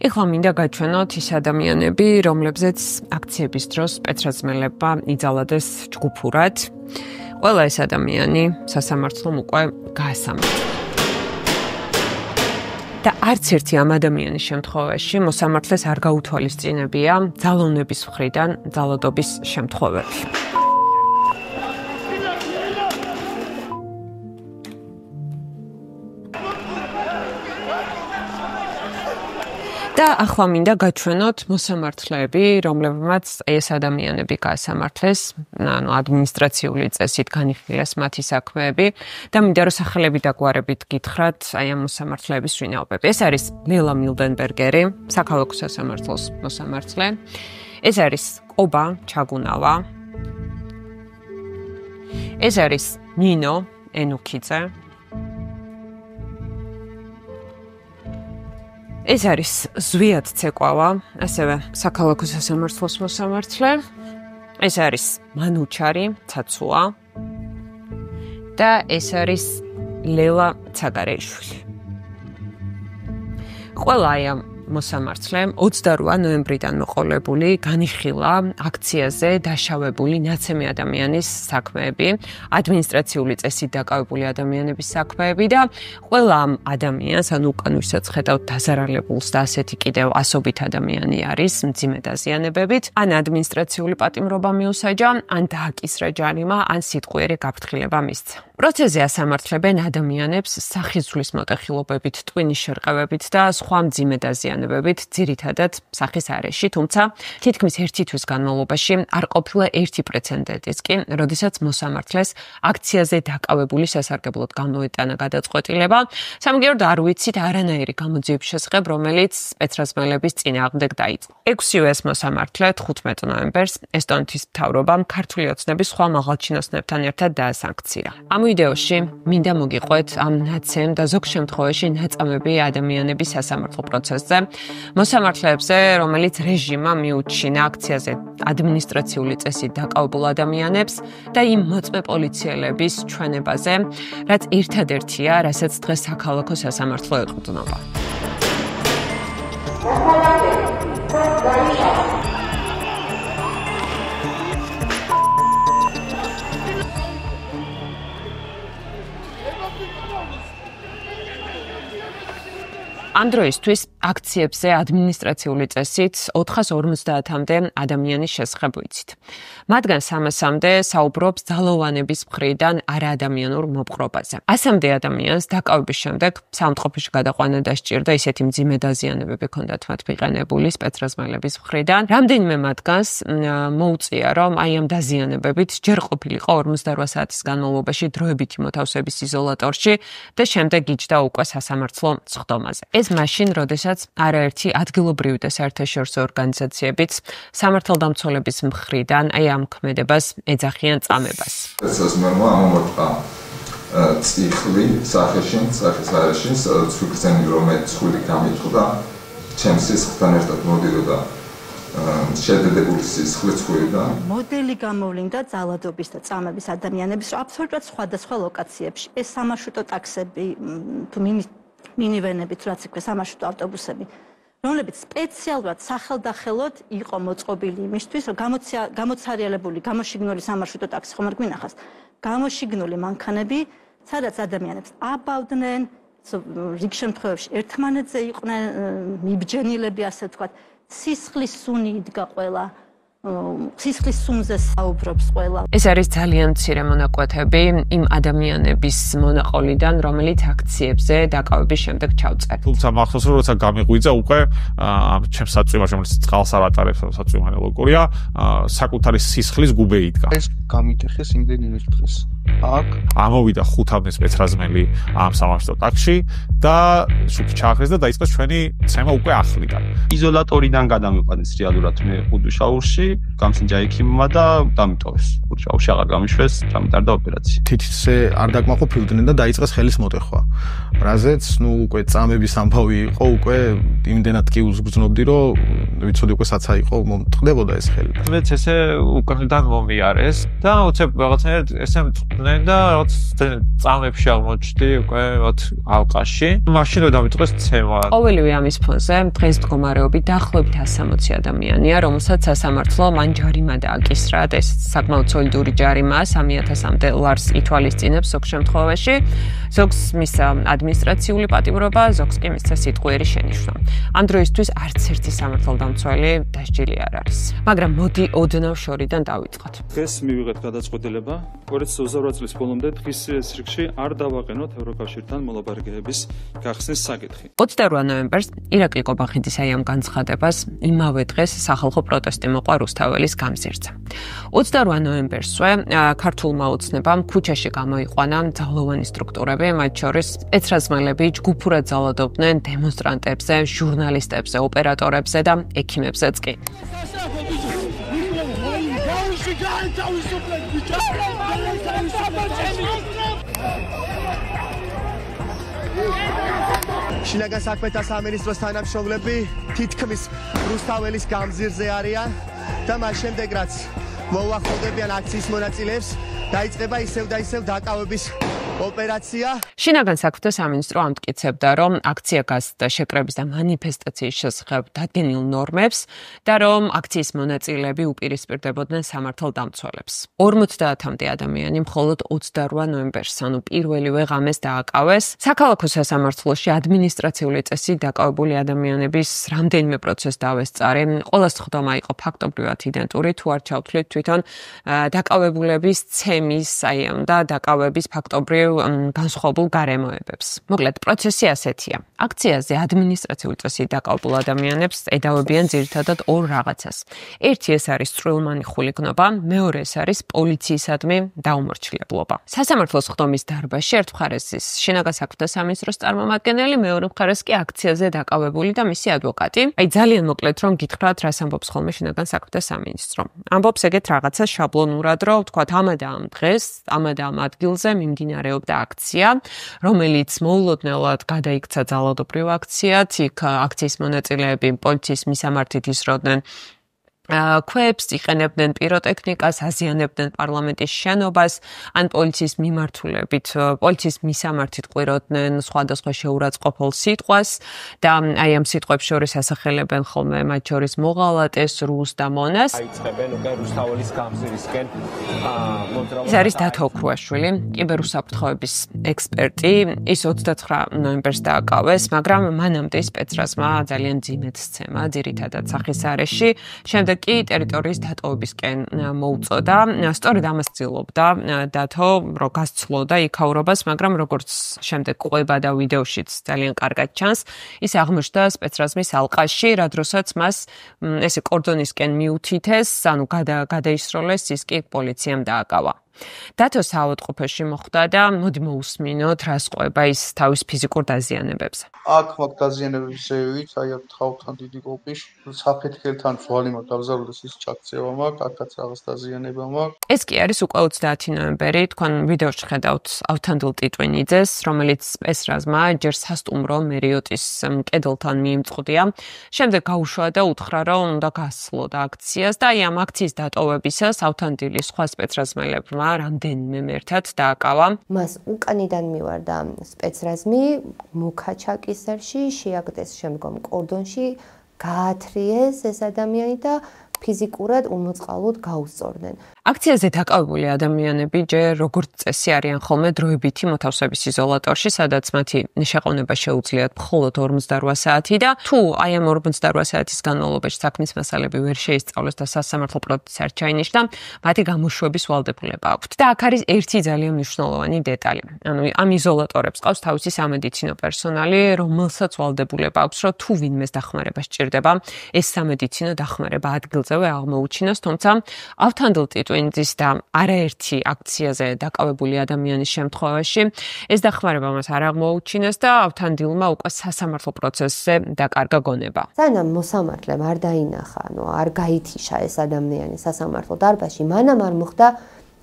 ეხლა მინდა გაჩვენოთ ის ადამიანები, რომლებზეც აქციების დროს სპეცრაზმელებმა იძალადეს ჯგუფურად. ყველა ეს ადამიანი სასამართლომ უკვე გაასამართლა. და არც ერთი ამ ადამიანის შემთხვევაში მოსამართლეს არ გაუთვალისწინებია ძალოვნების მხრიდან ძალადობის შემთხვევები. და ახლა მინდა გაჩვენოთ მოსამართლეები, რომლებმაც ეს ადამიანები გაასამართლეს, ანუ ადმინისტრაციული წესით განიხილეს მათი საქმეები და მინდა რომ სახელები და გვარებით გითხრათ აი ამ მოსამართლეების ვინაობები. ეს არის ლელა მილდენბერგერი, საქალაქო სასამართლოს მოსამართლე. ეს არის კობა ჩაგუნავა. ეს არის ნინო ენუქიძე. ეს არის ზვიად ცეკვავა, ასევე საქალაქო სასამართლოს მოსამართლე. ეს არის მანუჩარი ცაცუა და ეს არის ლელა ცაგარეიშვილი. ყველა აი ამ მოსამართლემ 28 ნოემბრიდან მოყოლებული განიხილა აქციაზე დაშავებული ნაცემი ადამიანის საქმეები, ადმინისტრაციული წესით დაკავებული ადამიანების საქმეები და ყველა ამ ადამიანს, ანუ უკან ვისაც ხედავთ დაზარალებულს და ასეთი კიდევ ასობით ადამიანი არის მძიმე დაზიანებებით, ან ადმინისტრაციული პატიმრობა მიუსაჯა, ან დააკისრა ჯარიმა, ან სიტყვიერი გაფრთხილება მისცა. პროცესზე ასამართლებენ ადამიანებს სახისძვლის მოტეხილობებით, ტვინის შერყევებით და სხვა მძიმე დაზიანებებით, ძირითადად სახის არეში, თუმცა თითქმის ერთი თვის განმავლობაში არ ყოფილა ერთი პრეცედენტიც კი, როდესაც მოსამართლეს აქციაზე დაკავებული სასარგებლოდ გამოეტანა გადაწყვეტილება, სამაგიეროდ არ ვიცით არანაირი გამოძიების შესახებ, რომელიც სპეცრაზმელების წინააღმდეგ დაიწყო. 6-ვე ეს მოსამართლე 15 ნოემბერს ესტონეთის მთავრობამ ქართული ოცნების სხვა მაღალჩინოსნებთან ერთად დაასანქცია. ამ ვიდეოში მინდა მოგიყვეთ ამ ნაცემ და ზოგ შემთხვევაში ნაწამები ადამიანების სასამართლო პროცესზე, მოსამართლეებზე, რომელიც რეჟიმმა მიუჩინა აქციაზე ადმინისტრაციული წესით დაკავებულ ადამიანებს და იმ მოწმე პოლიციელების ჩვენებაზე, რაც ერთადერთია, რასაც დღეს საქალაქო სასამართლო ეყრდნობა. ამ დროისთვის აქციებზე ადმინისტრაციული წესით 450-მდე ადამიანის შესახებ ვიცით. მათგან 300-მდე საუბრობს ძალოვანების მხრიდან არაადამიანურ მოპყრობაზე. 100-მდე ადამიანს დაკავების შემდეგ სამწყობში გადაყვანა დასჭირდა, ისეთი მძიმე დაზიანებები ჰქონდათ მათ მიყენებული სპეცრაზმელების მხრიდან. რამდენიმე მათგანს მოუწია, რომ აი ამ დაზიანებებით ჯერ ყოფილიყო 48 საათის განმავლობაში დროებითი მოთავსების იზოლატორში და შემდეგ იჯდა უკვე სასამართლო სხდომაზე. ეს მაშინ, როდესაც არაერთი ადგილობრივი და საერთაშორისო ორგანიზაციებიც სამართალდამცველების მხრიდან აი ამ ქმედებას ეძახიან წამებას. სპეცრაზმელმა ამომრყა წიხლი სახეში, სახის არეში, ცუგზენი რომელიც ხული გამიწყდა, ჩემს სისხლთან ერთად მოდიოდა შედედებული სისხლიც ხულიდან. მოდელი გამოვლინდა ძალადობის და წამების ადამიანების აბსოლუტურად სხვადასხვა ლოკაციებში. ეს სამარშრუტო ტაქსები თუ მინივენებით, რაც იქვე სამარშრუტო ავტობუსები, რომლებიც სპეციალურად სახელდახელოდ იყო მოწყობილი იმისთვის, რომ გამოცარიელებული, გამოშიგნული სამარშრუტო ტაქსი ხომ არ გვინახავს, გამოშიგნული მანქანები, სადაც ადამიანებს აბავდნენ, რიგ შემთხვევებში ერთმანეთზე იყვნენ მიბჯენილები, ასე ვთქვათ, სისხლის სუნი იდგა ყველა. სისხლის სუნზე საუბრობს ყველა. ეს არის ძალიან მცირე მონაკვეთები იმ ადამიანების მონაყოლიდან, რომელიც აქციებზე დაკავების შემდეგ ჩავწერთ. თუმცა მახსოვს რომ როცა გამიღვიძა უკვე ამ ჩემს საწვიმაში, რომელიც წყალს არ ატარებს, საწვიმანი ლოკურია, საკუთარი სისხლის გუბე იდგა. ეს გამიტეხეს იმდენივე დღეს. აქ ამოვიდა 5-მდე სპეცრაზმელი ამ სამარშრუტო ტაქსში და შუქი ჩაახრეს და დაიწყეს ჩვენი ცემა უკვე ახლიდან. იზოლატორიდან გადამიყვანეს რეალურად მე უდუშაურში. გამსინჯა ექიმმა და დამიტოვეს. ურჩაუში აღარ გამიშვეს, დამიტარდა ოპერაცია. თითის არ დაკმაყოფილდნენ და დაიწყეს ხელის მოტეხვა. რაზეც, უკვე წამების ამბავი იყო, უკვე იმდენად კი უზგრძნობდი, რომ ვიცოდი უკვე საცა იყო, მომწყდებოდა ეს ხელი. მეც ესე უკრიდან მომიარეს და უცებ რაღაცნაირად ესე მწყდნენ და რაღაც წამებში აღმოჩნდი უკვე ალყაში. მაშინ დავიწყეს ცემა. ყოველივე ამის ფონზე დღეს მდგომარეობით დაახლოებით 160 ადამიანია, რომელსაც სასამართლო მან ჯარიმა დააკისრა. ეს საკმაოდ სოლიდური ჯარიმა, $3000 ითვალისწინებს ზოგ შემთხვევაში. ზოგს მისცა ადმინისტრაციული პატიმრობა, ზოგს კი მისცა სიტყვიერი შენიშვნა. ამ დროისთვის არც ერთი სამართალდამცველი დასჯილი არ არის. მაგრამ მოდი ოდნავ შორიდან დავიწყოთ. დღეს მივიღეთ გადაწყვეტილება 2028 წლის ბოლომდე დღის რიგში არ დავაყენოთ ევროკავშირთან მოლაპარაკებების გახსნის საკითხი. 28 ნოემბერს ირაკლი ყობახიძის აი ამ განცხადებას იმავე დღეს სახალხო პროტესტი მოყვა რუსთაველის გამზირზე. 28 ნოემბერსვე ქართულმა ოცნებამ ქუჩაში გამოიყვანა ძალოვანი სტრუქტურები, მათ შორის სპეცრაზმელები ჯგუფურად ძალადობდნენ დემონსტრანტებზე, ჟურნალისტებზე, ოპერატორებზე და ექიმებზეც კი. შინაგან საქმეთა სამინისტროს თანამშრომლები თითქმის რუსთაველის გამზირზე არიან და მას შემდეგ რაც მოუახლოვდებიან აქციის მონაწილეებს, დაიწყება ისევ და ისევ დაკავების ოპერაცია. შინაგან საქმეთა სამინისტრო ამტკიცებდა, რომ აქცია გაზრდა შეკრების და მანიფესტაციის შესახებ დადგენილ ნორმებს და რომ აქციის მონაწილეები უპირისპირდებოდნენ სამართალდამცველებს. 50-მდე ადამიანი მხოლოდ 28 ნოემბერს, ანუ პირველივე ღამეს დააკავეს. საქალაქო სასამართლოში ადმინისტრაციული წესით დაკავებული ადამიანების რამდენიმე პროცესს დავესწარი. ყოველს ხდომა იყო ფაქტობრივად იდენტური, თუ არ ჩავთვლით თვითონ დაკავებულების ცემის და დაკავების ფაქტობრივ განსხვავებულ გარემოებებს. მოკლედ, პროცესი ასეთია. აქციაზე ადმინისტრაციული წესით დაკავებულ ადამიანებს ედავებიან ძირითადად ორ რაღაცას. ერთი ეს არის წვრილმანი ხულიგნობა, მეორე ეს არის პოლიციისადმი დაუმორჩილებლობა. სასამართლოს ხდომის დარბაზში ერთ მხარეს ის შინაგან საქმეთა სამინისტროს წარმომადგენელი, მეორე მხარეს კი აქციაზე დაკავებული და მისი ადვოკატი. აი ძალიან მოკლედ რომ გითხრათ, რას ამბობს ხოლმე შინაგან საქმეთა სამინისტრო. ამბობს ეგეთ რაღაცას შაბლონურად, რომ ვთქვათ, ამ და ამ დღეს, ამ და ამ ადგილზე მიმდინარეობდა აქცია, რომელიც მოულოდნელად გადაიქცა ძალადობრივ აქციად, იქ აქციის მონაწილეები პოლიციის მისამართით ისროდნენ ქვებს, იყენებდნენ პიროტექნიკას, აზიანებდნენ პარლამენტის შენობას, ან პოლიციის მიმართულებით, პოლიციის მისამართით ყვიროდნენ სხვადასხვა შეურაცხყოფელ სიტყვას და აი ამ სიტყვებს შორის ასახელებენ ხოლმე მათ შორის მოღალატეს, რუს და მონას. აიწყებენ უკვე რუსთაველის გამზირისკენ მოძრაობა. ეს არის დათო ოქრუაშვილი, კიბერუსაფრთხოების ექსპერტი. ის 29 ნოემბერს დააკავეს, მაგრამ მანამდე სპეცრაზმა ძალიან ძიმედ სცემა, ძირითადად სახის არეში. შემდეგ კი ტერიტორიის დატოვებისკენ მოუწოდა. სწორედ ამას ცდილობდა დათო, რომ გასცლოდა იქაურობას, მაგრამ როგორც შემდეგ ყვება და ვიდეოშიც ძალიან კარგად ჩანს, ის აღმოჩნდა სპეცრაზმის ალყაში, რა დროსაც მას ესე კორდონისკენ მიუთითეს, ანუ გადაისროლეს, ის კი პოლიციამ დააკავა. დათო საავადმყოფოში მოხვდა და მოდი მოусმინოთ, რას ყვება ის თავის ფიზიკურ დაზიანებებზე. აქ მაქვს დაზიანებების ზევით, აი აქ თავთან დიდი კოპი, საფეთქელთან ძვალი მაქვს დაბზარული, ის ჩაქცევა მაქვს, აქაც რაღაც დაზიანება მაქვს. ეს კი არის უკვე 30 ნოემბერი, თქვენ ვიდეოში ხედავთ ავთანდილ ტიტვინიძეს, რომელიც სპეცრაზმა ჯერ სასტუმრო მერიოტის კედელთან მიიმწყდია. შემდეგ გაუშვა და უთხრა, რომ უნდა გასცლოდა აქციას და აი ამ აქციის დატოვებისას ავთანდილი სხვა სპეცრაზმელებმა რამდენიმე მერთად დააკავა. მას უკანიდან მივარდა სპეცრაზმი მუქაჩაკისერში, შეაგდეს შემდგომ კორდონში, გაათრიეს ეს ადამიანი და ფიზიკურად უმოწყალოდ გაუსწორდნენ. აქციაზე დაკავებული ადამიანები ჯერ როგორც წესი არიან ხოლმე დროებითი მოთავსების იზოლატორში, სადაც მათი შეყოვნება შეუძლიათ მხოლოდ 48 საათი და თუ აი ამ 48 საათის განმავლობაში საქმის მასალები ვერ შეისწავლეს და სასამართლო პროცესი არ ჩაინიშნა, მათი გამოშვების ვალდებულება აქვთ. და აქ არის ერთი ძალიან მნიშვნელოვანი დეტალი. ანუ ამ იზოლატორებს ყავს თავისი სამედიცინო პერსონალი, რომელსაც ვალდებულება აქვს, რომ თუ ვინმეს დახმარება სჭირდება, ეს სამედიცინო დახმარება ადგილზე ასევე აღმოუჩინოს, თუმცა ავთანდილ ტიტვინძის და არაერთი აქციაზე დაკავებული ადამიანის შემთხვევაში ეს დახმარება მას არ აღმოუჩინეს და ავთანდილმა უკვე სასამართლო პროცესზე დაკარგა გონება. სანამ მოსამართლემ არ დაინახა, არ გაითიშა ეს ადამიანი სასამართლო დარბაზში, მანამ არ მოხდა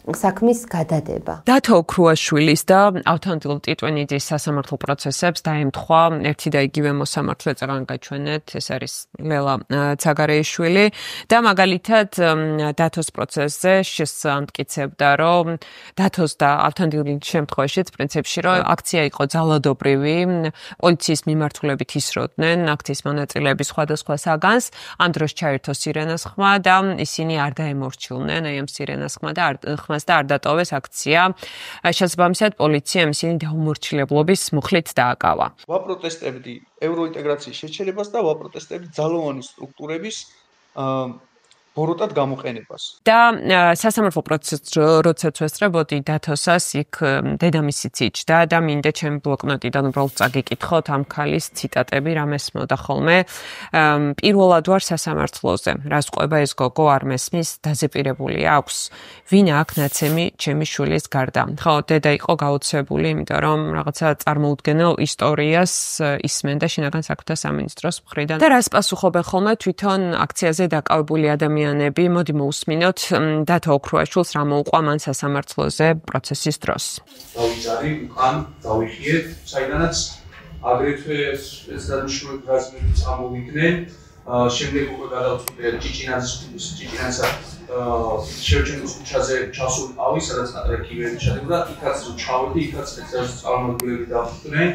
საქმის გადადება. დათო ოქრუაშვილის და ავთანდილ ტიტვინიძის სასამართლო პროცესებს დაემთხვა ერთი და იგივე მოსამართლე წეგან გაჩვენეთ, ეს არის ლელა ცაგარეიშვილი და მაგალითად დათოს პროცესზე შესამტკიცებდა, რომ დათოს და ავთანდილის შემთხვევაშიც პრინციპში რომ აქცია იყო ძალადობრივი, პოლიციის მიმართულებით ისროდნენ აქციის მონაწილეების სხვადასხვა საგანს, ამ დროს ჩაერთო სირენას ხმა და ისინი არ დაემორჩილნენ ამ სირენას ხმა და ხმას და არ დატოვეს აქცია. შესაბამისად პოლიციამ ისინი დაუმორჩილებლობის მუხლით დააკავა. ვაპროტესტებდი ევროინტეგრაციის შეჩერებას და ვაპროტესტებდი ძალოვანი სტრუქტურების ბოროტად გამოყენებას. და სასამართლო პროცესს როდესაც ვესწრებოდი დათოსას იქ დედამისიც იჯდა და მინდა ჩემი ბლოკნოტიდან უბრალოდ წაგიკითხოთ ამ ქალის ციტატები, რამეს მოდა ხოლმე. პირველად ვარ სასამართლოზე. რას ყვება ეს გოგო არ მესმის, დაზეპირებული აქვს. ვინ აქ ნაცემი ჩემი შვილის გარდა. ხო, დედა იყო გაოცებული, იმიტომ რომ რაღაცა წარმოუდგენელ ისტორიას ისმენდა შინაგან საქმეთა სამინისტროს მხრიდან. და რას პასუხობენ ხოლმე თვითონ აქციაზე დაკავებული ადამიანები, მოდი მოусმინოთ დათო ოქრუაშვილს რა მოუყვა მან სასამართლოზე პროცესის დროს. დავიძარი, უკან დავიხიეთ, საიდანაც აგრეთვე ეს დანიშნული გაზმები წამოვიდნენ, შემდეგ უკვე გადავწყვიტე ჭიჭინანსა შევჩენკოს ქუჩაზე ჩასულიყავი, სადაც ნატრეკივები ჩადებდა, იქაც ჩავედი, იქაც სპეციალისტ წარმომადგენლები დახვდნენ,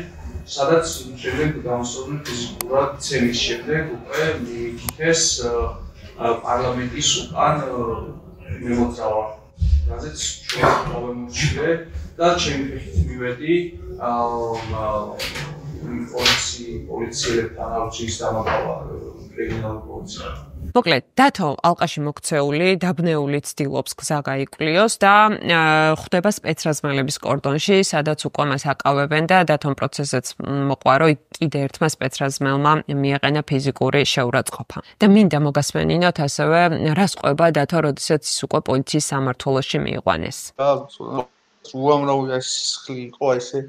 სადაც შემდეგ გამოსწორდნენ ფიზიკურად ცემის შემდეგ უკვე მიკითხეს პარლამენტის უკან მემოძრავა, რაზეც ჩვენ გავემორჩილე და ჩემი ფეხით მივედი პოლიციელებთან არჩევის დამაკავა კრიმინალურ პოლიციას. მოკლედ, დათო ალყაში მოქცეული, დაბნეული ცდილობს გზა გაიკვლიოს და ხვდება სპეცრაზმელების კორდონში, სადაც უკვე მას აკავებენ და დათომ პროცესზეც მოყვა, რომ კიდე ერთმა სპეცრაზმელმა მიაყენა ფიზიკური შეურაცხყოფა. და მინდა მოგასმენინოთ ასევე, რას ყვება დათო, როდესაც ის უკვე პოლიციის სამმართველოში მიიყვანეს. უამრავი სისხლი იყო ესე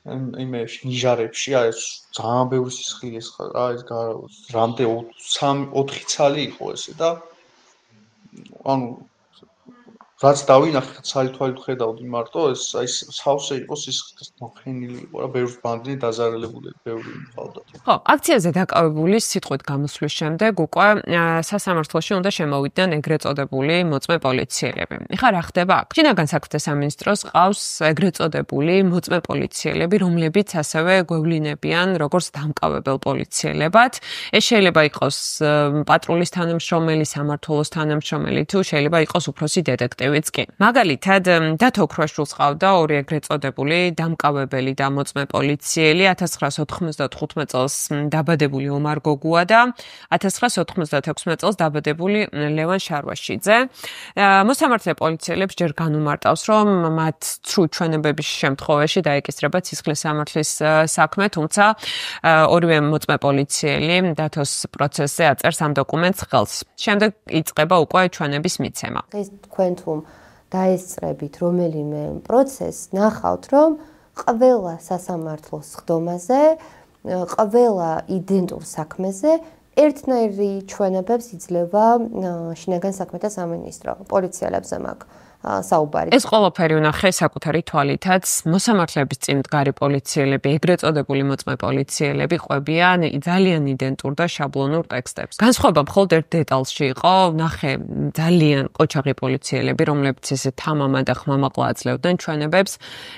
იმეში ნიჟარებში, ეს ძალიან ბევრი სისხლი ეს რა ეს რამდენ 3-4 ცალი იყო ესე და ანუ რაც დავინახე ცალ-თვალით ხედავდი მარტო ეს აი სავსე იყო სისხლის მოხენილი იყო რა ბევრი ბანდი დაზარალებული ბევრი მყავდა. ხო, აქციაზე დაკავებული სიტყვით გამოსვლის შემდეგ უკვე სასამართლოში უნდა შემოვიდნენ ეგრეთ წოდებული მოწმე პოლიციელები. ეხლა რა ხდება აქ? შინაგან საქმეთა სამინისტროს ყავს ეგრეთ წოდებული მოწმე პოლიციელები, რომლებიც ასევე გვევლინებიან როგორც დამკავებელ პოლიციელებად. ეს შეიძლება იყოს პატრულის თანამშრომელი, სამმართველოს თანამშრომელი თუ შეიძლება იყოს უფროსი დეტექტივი. მაგალითად, დათო ოქრუაშვილს ყავდა ორი ეგრეთ წოდებული დამკავებელი და მოწმე პოლიციელი 1995 წელს დაბადებული ომარ გოგუა და 1996 წელს დაბადებული ლევან შარვაშიძე. მოსამართლე პოლიციელებს ჯერ განუმარტავს, რომ მათ ცრუ ჩვენებების შემთხვევაში დაეკისრება სისხლის სამართლის საქმე, თუმცა ორივე მოწმე პოლიციელი დათოს პროცესზე აწერს ამ დოკუმენტს ხელს. შემდეგ იწყება უკვე ჩვენების მიცემა. ეს თქვენ თუ დაესწრებით რომელიმე პროცესს, ნახავთ, რომ ყველა სასამართლოს ხდომაზე, ყველა იდენტურ საქმეზე ერთნაირი ჩვენებებს იძლევა შინაგან საქმეთა სამინისტრო პოლიციელებზე მაგ საუბარი. ეს ყველაფერი ვნახე საკუთარი თვალითაც. მოსამართლეების წინ მდგარი პოლიციელები, ეგრეთ წოდებული მოწმე პოლიციელები ყვებიან ძალიან იდენტურ და შაბლონურ ტექსტებს. განსხვავება მხოლოდ ერთ დეტალში იყო, ვნახე ძალიან ყოჩაღი პოლიციელები, რომლებიც ესე თამამა და ხმამაღლა აძლევდნენ ჩვენებებს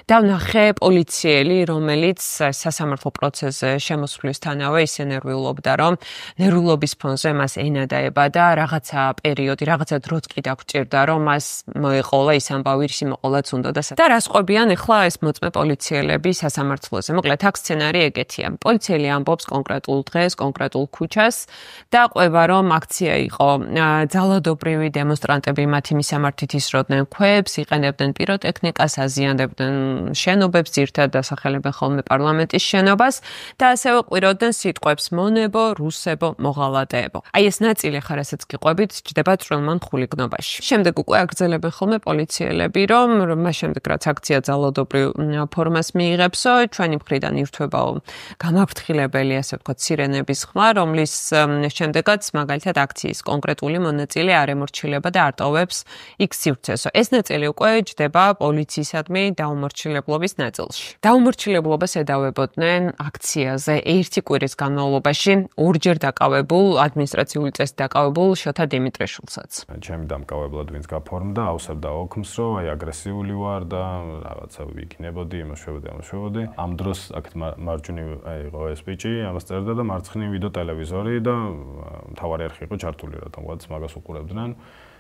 და ვნახე პოლიციელი, რომელიც სასამართლო პროცესზე შემოსვლისთანავე ისე ნერვიულობდა, რომ ნერვიულობის ფონზე მას ენა დაებადა, რაღაცა პერიოდი, რაღაცა დროც კი დაგჭირდა, რომ მას მოეყო მოეყოლა ის ამბავი, რის იმოყოლაც უნდა და რას ყვებიან ახლა ეს მოწმე პოლიციელები სასამართლოზე. მოკლედ აქ სცენარი ეგეთია. პოლიციელი ამბობს კონკრეტულ დღეს, კონკრეტულ ქუჩას და ყვება რომ აქცია იყო ძალადობრივი დემონსტრანტები მათი მისამართით ისროდნენ ქვებს, იყენებდნენ პიროტექნიკას, აზიანებდნენ შენობებს, ძირთად დასახელებენ ხოლმე პარლამენტის შენობას და ასევე ყვიროდნენ სიტყვებს მონებო, რუსებო, მოღალატეებო. აი ეს ნაწილი ხარ რასაც გიყვებით, ჯდება წვრილმან ხულიგნობაში. შემდეგ უკვე აგრძელებენ ხოლმე პოლიციელები, რომ მას შემდეგ რაც აქცია ძალადობრივ ფორმას მიიღებსო, ჩვენი მხრიდან ირთვებაო გამაფრთხილებელი, ასე ვთქვათ, სირენების ხმა, რომლის შემდეგაც მაგალითად აქციის კონკრეტული მონაწილე არ ემორჩილება და არ ტოვებს იქ სივრცესო. ეს ნაწილი უკვე ჯდება პოლიციისადმი დაუმორჩილებლობის ნაწილში. დაუმორჩილებლობას ედავებოდნენ აქციაზე ერთი კვირის განმავლობაში ორჯერ დაკავებულ ადმინისტრაციული წესით დაკავებულ შოთა დიმიტრიშვილსაც. ჩემი დამკავებლად ვინც გაფორმდა, ავსებდა ოქმს, რომ აი აგრესიული ვარ და რაღაცა ვიქნებოდი, იმოშვებოდი. ამ დროს აქეთ მარჯვნივ იყო ეს ბიჭი, ამას წერდა და მარცხნივ ვიდეო ტელევიზორი და მთავარი არხი იყო ჩართული, რატომღაც მაგას უყურებდნენ.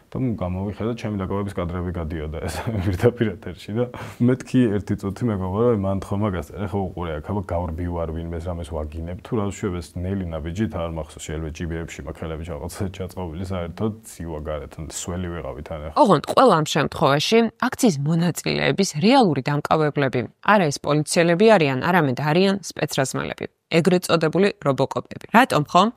და გამოვიხედა ჩემი დაკავების კადრები გადიოდა ეს პირდაპირ ეთერში და მეთქი ერთი წუთი მეგობრებო მან თქო მაგას ეხლა უყურე აქ აბა გავრბივარ ვინმეს რამეს ვაგინებ თუ რა შვებს ნელინა ბიჭით არ მახსოვს შეიძლება ჭიბიებში მაქელები რაღაცა ჩაწყობილი საერთოდ ცივა გარეთ სველი ვეღავით ან ეხლა ოღონდ ყველა ამ შემთხვევაში აქციის მონაწილეების რეალური დამკავებლები არა ეს პოლიციელები არიან არამედ არიან სპეცრაზმელები ეგრეთ წოდებული რობოკოპები. რატომ ხომ?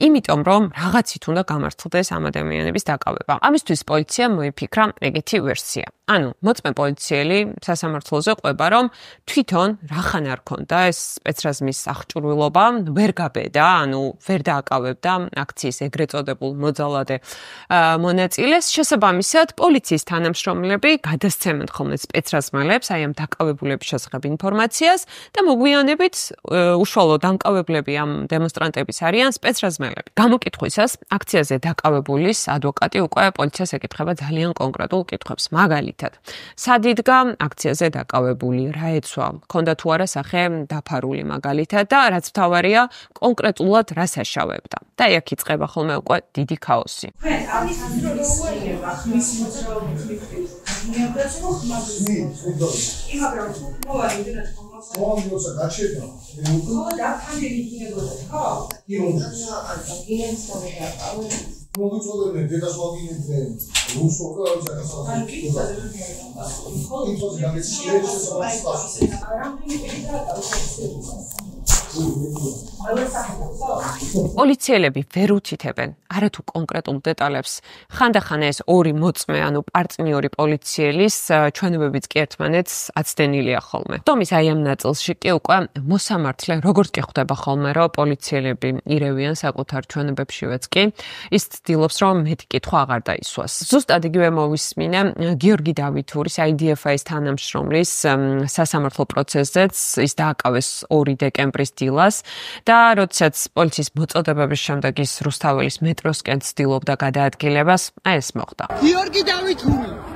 იმიტომ რომ რაღაცით უნდა გამართლდეს ამ ადამიანების დაკავება. ამისთვის პოლიცია მოიფიქრა ეგეთი ვერსია. ანუ მოწმე პოლიციელი სასამართლოზე ყვება რომ თვითონ რახან არ ქონდა ეს სპეცრაზმის აღჭურვილობა, ვერ გაბედა, ანუ ვერ დააკავებდა აქციის ეგრეთ წოდებულ მოძალადე მონაწილეს. შესაბამისად, პოლიციის თანამშრომლები გადასცემენ ხოლმე სპეცრაზმელებს აი ამ დაკავებულების შესახებ ინფორმაციას და მოგვიანებით უშუალოდ დამკავებლები ამ დემონსტრანტების არიან სპეცრაზმელები. გამოკითხვისას აქციაზე დაკავებულის ადვოკატი უკვე პოლიციას ეკითხება ძალიან კონკრეტულ კითხვებს. მაგალითად, სად იდგა აქციაზე დაკავებული, რა ეცვა, ქონდა თუ არა სახე დაფარული მაგალითად და რაც მთავარია, კონკრეტულად რას აშავებდა. და აქ იწყება ხოლმე უკვე დიდი ქაოსი. მოგიწოდებენ დედას ვაგინებდნენ რუსო პოლიციელები ვერ უთითებენ არათუ კონკრეტულ დეტალებს. ხანდახან ეს ორი მოწმე, ანუ პარტნიორი პოლიციელის ჩვენებებიც კი ერთმანეთს აცდენილია ხოლმე. თუმცა აი ამ ნაწილში კი უკვე მოსამართლე როგორც კი ხვდება ხოლმე, რომ პოლიციელები ირევიან საკუთარ ჩვენებებშივეც კი, ის ცდილობს რომ მეტი კითხვა აღარ დაისვას. ზუსტად იგივე მოვისმინე გიორგი დავითურის IDFI-ის თანამშრომლის სასამართლო პროცესზეც ის დააკავეს 2 დეკემბრის დილას და როდესაც პოლიციის მოწოდებების შემდეგ ის რუსთაველის მეტროსკენ ცდილობდა გადაადგილებას, აი ეს მოხდა. გიორგი დავითური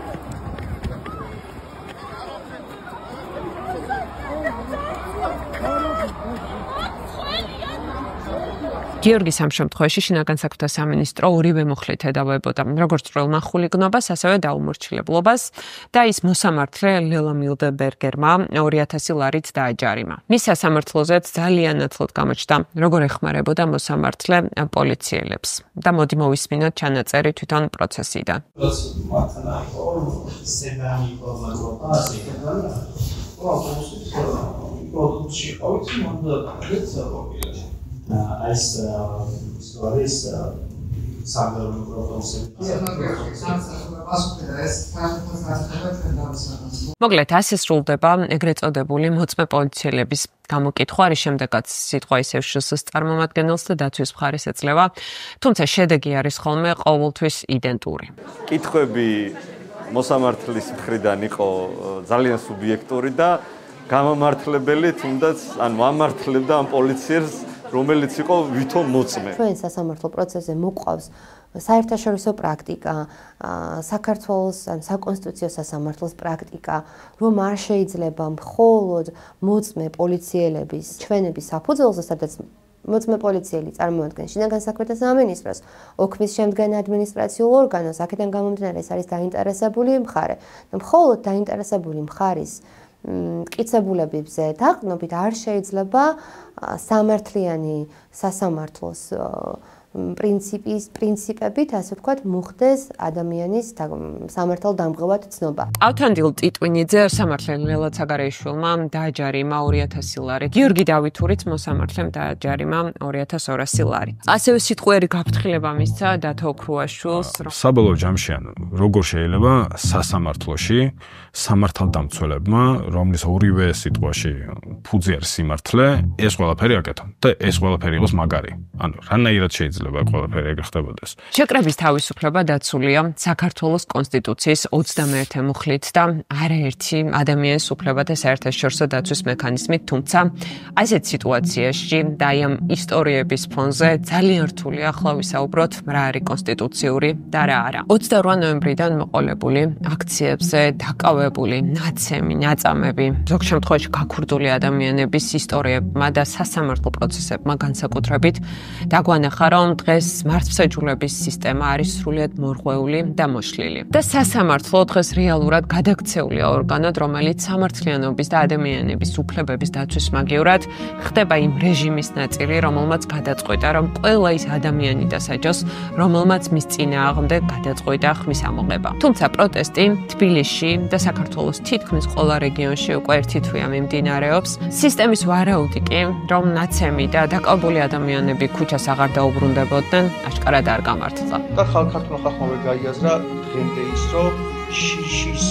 გიორგის ამ შემთხვევაში შინაგან საქმეთა სამინისტრო ორივე მუხლით ედავებოდა როგორც წვრილმან ხულიგნობას, ასევე დაუმორჩილებლობას და ის მოსამართლე ლელა მილდენბერგერმა 2000 ლარით დააჯარიმა. მის სასამართლოზეც ძალიან ნათლად გამოჩნდა, როგორ ეხმარებოდა მოსამართლე პოლიციელებს. და მოდი მოვისმინოთ ჩანაწერი თვითონ პროცესიდან. ეს ისტორიის საგარეო პროფესია. მოკლედ, ასე სრულდება ეგრეთ წოდებული მოწმე პოლიციელების გამოკითხვა, რის შემდეგაც სიტყვა ისევ შსს წარმომადგენელს და დაცვის მხარეს ეძლევა, თუმცა შედეგი არის ხოლმე ყოველთვის იდენტური. კითხვები მოსამართლის მხრიდან იყო ძალიან სუბიექტური და გამამართლებელი, თუნდაც ანუ ამართლებდა ამ პოლიციელს რომელიც იყო ვითომ მოწმე. ჩვენ სასამართლო პროცესზე მოყვავს საერთაშორისო პრაქტიკა, საქართველოს ან საკონსტიტუციო სასამართლოს პრაქტიკა, რომ არ შეიძლება მხოლოდ მოწმე პოლიციელების ჩვენების საფუძველზე, სადაც მოწმე პოლიციელი წარმოადგენს შინაგან საქმეთა სამინისტროს, ოქმის შემდგენ ადმინისტრაციულ ორგანოს, აქედან გამომდინარე ეს არის დაინტერესებული მხარე. მხოლოდ დაინტერესებული მხარის მტკიცებულებებზე დაყრდნობით არ შეიძლება სამართლიანი სასამართლოს პრინციპებით, ასე ვთქვათ, მოხდეს ადამიანის სამართალ დამღებად ცნობა. ავთანდილ ტიტვინიძე სამართლიანი ლელა ცაგარეიშვილმა დააჯარიმა 2000 ლარი. გიორგი დავითურიც მოსამართლემ დააჯარიმა 2200 ლარი. ასევე სიტყვიერი გაფრთხილება მისცა დათო ოქრუაშვილს. საბოლოო ჯამში როგორ შეიძლება სასამართლოში სამართალდამცველებმა, რომლის ორივე სიტყვაში ფუძე არის სიმართლე, ეს ყველაფერი აკეთონ და ეს ყველაფერი იყოს მაგარი. ანუ რანაირად შეიძლება ყველაფერი ეგრე ხდებოდეს. შეკრების თავისუფლება დაცულია საქართველოს კონსტიტუციის 21 მუხლით და არაერთი ადამიანის უფლებათა საერთაშორისო დაცვის მექანიზმით, თუმცა ასეთ სიტუაციაში და ამ ისტორიების ფონზე ძალიან რთულია ახლა ვისაუბროთ რა არის კონსტიტუციური და რა არა. 28 ნოემბრიდან მოყოლებული აქციებზე დაკავებული ნაცემი, ნაწამები, ზოგ შემთხვევაში გაქურდული ადამიანების ისტორიებმა და სასამართლო პროცესებმა განსაკუთრებით დაგვანახა, რომ დღეს მართლმსაჯულების სისტემა არის სრულიად მორღვეული და მოშლილი. და სასამართლო დღეს რეალურად გადაქცეულია ორგანოდ, რომელიც სამართლიანობის და ადამიანების უფლებების დაცვის მაგივრად ხდება იმ რეჟიმის ნაწილი, რომელმაც გადაწყვიტა, რომ ყველა ის ადამიანი დასაჯოს, რომელმაც მის წინააღმდეგ გადაწყვიტა ხმის ამოღება. თუმცა პროტესტი თბილისში და საქართველოს თითქმის ყველა რეგიონში უკვე ერთი თვეა მიმდინარეობს. სისტემის ვარაუდი კი, რომ ნაცემი და დაკავებული ადამიანები ქუჩას აღარ დაუბრუნდებოდნენ, აშკარად არ გამართლა. და ქართულმა ხალხმა ვერ გაიაზრა დღემდე ის, რომ შიშის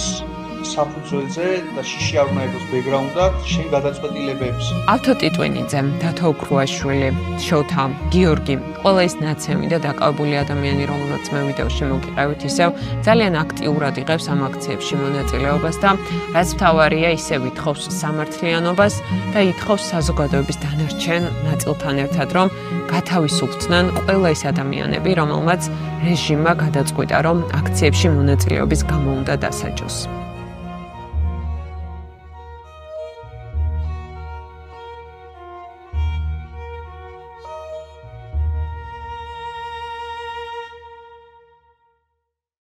საფუძველზე და შიში არ უნდა იყოს ბექგრაუნდად შენ გადაწყვეტილებებს. ავთო ტიტვინიძე, დათო ოქრუაშვილი, შოთა, გიორგი, ყველა ის ნაცემი და დაკავებული ადამიანი, რომელმაც მე ვიდეოში მოგიყევით, ისევ ძალიან აქტიურად იღებს ამ აქციებში მონაწილეობას და რაც მთავარია, ისევ ითხოვს სამართლიანობას და ითხოვს საზოგადოების დანარჩენ ნაწილთან ერთად, რომ გათავისუფლდნენ ყველა ის ადამიანები, რომელმაც რეჟიმმა გადაწყვიტა, რომ აქციებში მონაწილეობის გამო უნდა დასაჯოს.